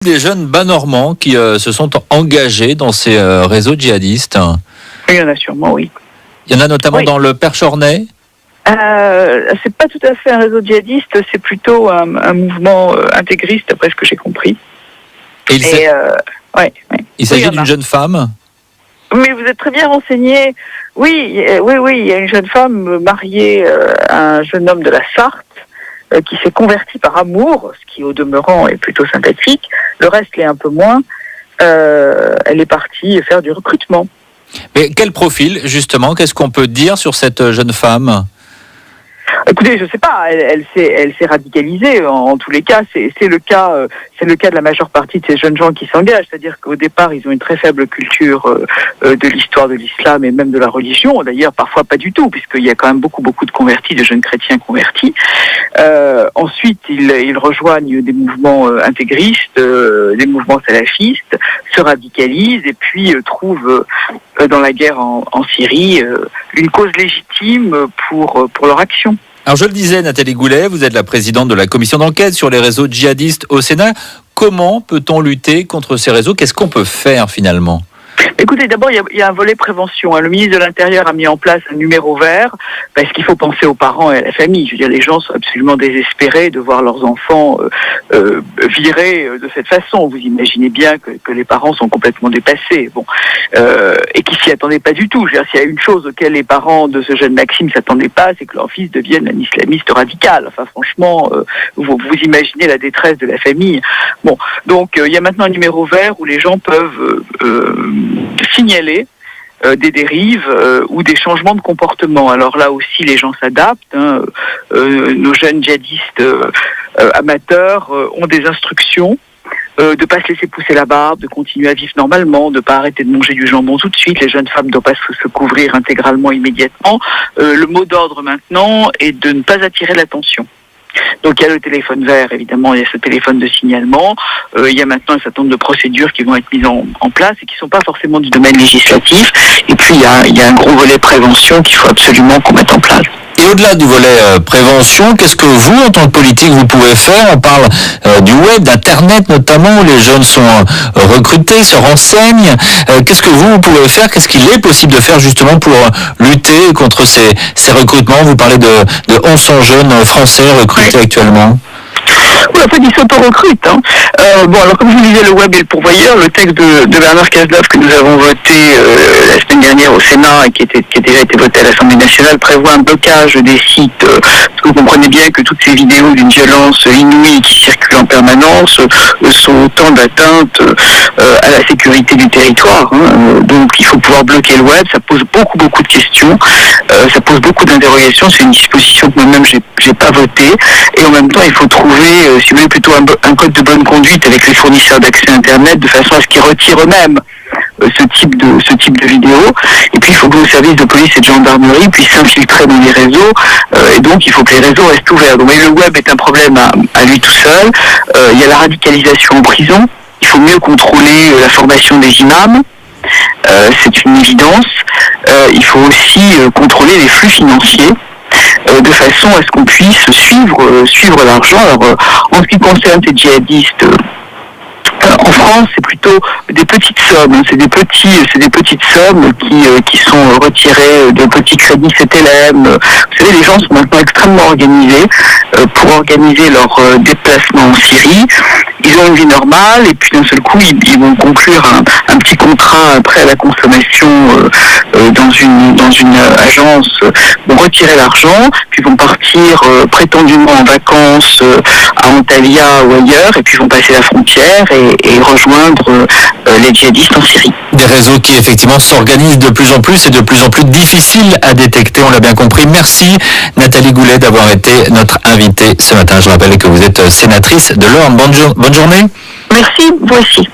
Des jeunes bas-normands qui se sont engagés dans ces réseaux djihadistes. Il y en a sûrement, oui. Il y en a notamment dans le Perche-Ornay. C'est pas tout à fait un réseau djihadiste, c'est plutôt un mouvement intégriste, d'après ce que j'ai compris. Il s'agit d'une jeune femme. Mais vous êtes très bien renseigné. Oui, il y a une jeune femme mariée à un jeune homme de la Sarthe qui s'est converti par amour, ce qui au demeurant est plutôt sympathique. Le reste l'est un peu moins. Elle est partie faire du recrutement. Mais quel profil, justement? Qu'est-ce qu'on peut dire sur cette jeune femme? Écoutez, je sais pas. Elle s'est radicalisée. En tous les cas, c'est le cas de la majeure partie de ces jeunes gens qui s'engagent. C'est-à-dire qu'au départ, ils ont une très faible culture de l'histoire de l'islam et même de la religion. D'ailleurs, parfois pas du tout, puisqu'il y a quand même beaucoup de convertis, de jeunes chrétiens convertis. Ensuite, ils rejoignent des mouvements intégristes, des mouvements salafistes, se radicalisent et puis trouvent dans la guerre en Syrie une cause légitime pour leur action. Alors je le disais, Nathalie Goulet, vous êtes la présidente de la commission d'enquête sur les réseaux djihadistes au Sénat. Comment peut-on lutter contre ces réseaux? Qu'est-ce qu'on peut faire finalement? Écoutez, d'abord, il y a un volet prévention. Le ministre de l'Intérieur a mis en place un numéro vert parce qu'il faut penser aux parents et à la famille. Je veux dire, les gens sont absolument désespérés de voir leurs enfants virés de cette façon. Vous imaginez bien que les parents sont complètement dépassés. Et qui s'y attendaient pas du tout. Je veux dire, s'il y a une chose auquel les parents de ce jeune Maxime s'attendaient pas, c'est que leur fils devienne un islamiste radical. Enfin, franchement, vous imaginez la détresse de la famille. Donc il y a maintenant un numéro vert où les gens peuvent signaler des dérives ou des changements de comportement. Alors là aussi, les gens s'adaptent. Nos jeunes djihadistes amateurs ont des instructions de pas se laisser pousser la barbe, de continuer à vivre normalement, de pas arrêter de manger du jambon tout de suite. Les jeunes femmes ne doivent pas se couvrir intégralement immédiatement. Le mot d'ordre maintenant est de ne pas attirer l'attention. Donc il y a le téléphone vert, évidemment, il y a ce téléphone de signalement, il y a maintenant un certain nombre de procédures qui vont être mises en place et qui ne sont pas forcément du domaine législatif. Et puis il y a un gros volet prévention qu'il faut absolument qu'on mette en place. Et au-delà du volet prévention, qu'est-ce que vous, en tant que politique, vous pouvez faire? On parle du web, d'Internet notamment, où les jeunes sont recrutés, se renseignent. Qu'est-ce que vous pouvez faire? Qu'est-ce qu'il est possible de faire justement pour lutter contre ces recrutements? Vous parlez de 1100 jeunes français recrutés actuellement. Oui, en fait, ils s'auto-recrutent. Alors comme je vous disais, le web est le pourvoyeur. Le texte de Bernard Cazeneuve que nous avons voté la semaine dernière au Sénat et qui a déjà été voté à l'Assemblée nationale prévoit un blocage des sites. Parce que vous comprenez bien que toutes ces vidéos d'une violence inouïe qui circulent en permanence sont autant d'atteintes à la sécurité du territoire. Donc il faut pouvoir bloquer le web. Ça pose beaucoup de questions. Ça pose beaucoup d'interrogations. C'est une disposition que moi-même j'ai pas votée. Et en même temps, il faut trouver, si vous voulez, plutôt un code de bonne conduite avec les fournisseurs d'accès Internet de façon à ce qu'ils retirent eux-mêmes ce type de vidéos. Et puis il faut que nos services de police et de gendarmerie puissent s'infiltrer dans les réseaux. Et donc il faut que les réseaux restent ouverts. Donc, mais le web est un problème à lui tout seul. Il y a la radicalisation en prison. Il faut mieux contrôler la formation des imams. C'est une évidence. Il faut aussi contrôler les flux financiers. De façon à ce qu'on puisse suivre l'argent. Alors, en ce qui concerne ces djihadistes, en France, c'est plutôt des petites sommes. C'est des petites sommes qui sont retirées de petits crédits CTLM. Vous savez, les gens sont maintenant extrêmement organisés pour organiser leur déplacement en Syrie. Ils ont une vie normale et puis d'un seul coup, ils vont conclure un petit contrat prêt à la consommation dans une agence, vont retirer l'argent, puis vont partir prétendument en vacances à Antalya ou ailleurs, et puis vont passer la frontière et rejoindre les djihadistes en Syrie. Des réseaux qui effectivement s'organisent de plus en plus et de plus en plus difficiles à détecter, on l'a bien compris. Merci Nathalie Goulet d'avoir été notre invitée ce matin. Je rappelle que vous êtes sénatrice de l'Orne. Bonne journée. Merci, vous aussi.